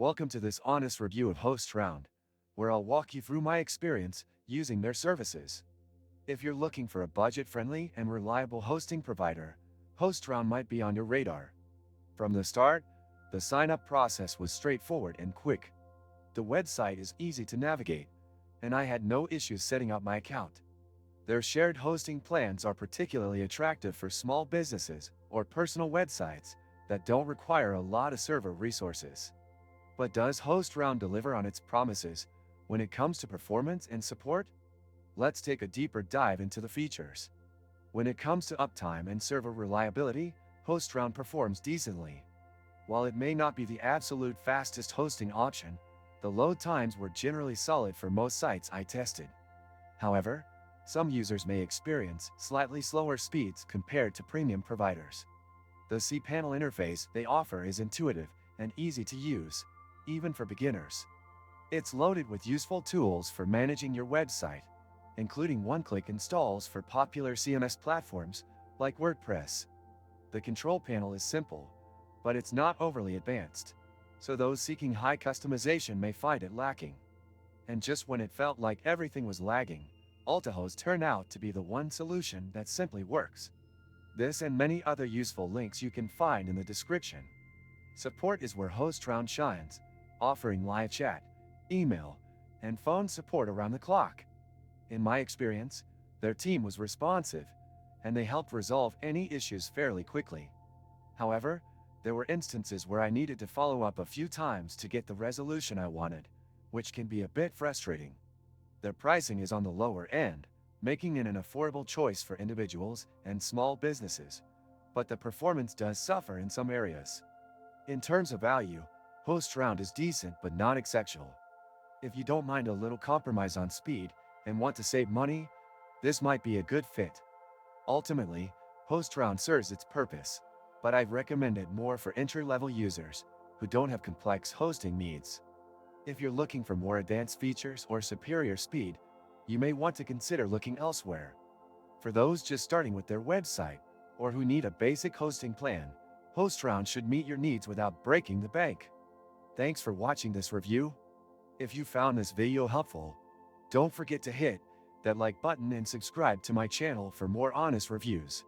Welcome to this honest review of Hostround, where I'll walk you through my experience using their services. If you're looking for a budget-friendly and reliable hosting provider, Hostround might be on your radar. From the start, the sign-up process was straightforward and quick. The website is easy to navigate, and I had no issues setting up my account. Their shared hosting plans are particularly attractive for small businesses or personal websites that don't require a lot of server resources. But does Hostround deliver on its promises when it comes to performance and support? Let's take a deeper dive into the features. When it comes to uptime and server reliability, Hostround performs decently. While it may not be the absolute fastest hosting option, the load times were generally solid for most sites I tested. However, some users may experience slightly slower speeds compared to premium providers. The cPanel interface they offer is intuitive and easy to use, even for beginners. It's loaded with useful tools for managing your website, including one-click installs for popular CMS platforms like WordPress. The control panel is simple, but it's not overly advanced, so those seeking high customization may find it lacking. And just when it felt like everything was lagging, AltaHost turned out to be the one solution that simply works. This and many other useful links you can find in the description. Support is where Hostround shines, offering live chat, email, and phone support around the clock. In my experience, their team was responsive, and they helped resolve any issues fairly quickly. However, there were instances where I needed to follow up a few times to get the resolution I wanted, which can be a bit frustrating. Their pricing is on the lower end, making it an affordable choice for individuals and small businesses, but the performance does suffer in some areas. In terms of value, Hostround is decent but not exceptional. If you don't mind a little compromise on speed and want to save money, this might be a good fit. Ultimately, Hostround serves its purpose, but I'd recommend it more for entry-level users who don't have complex hosting needs. If you're looking for more advanced features or superior speed, you may want to consider looking elsewhere. For those just starting with their website, or who need a basic hosting plan, Hostround should meet your needs without breaking the bank. Thanks for watching this review. If you found this video helpful, don't forget to hit that like button and subscribe to my channel for more honest reviews.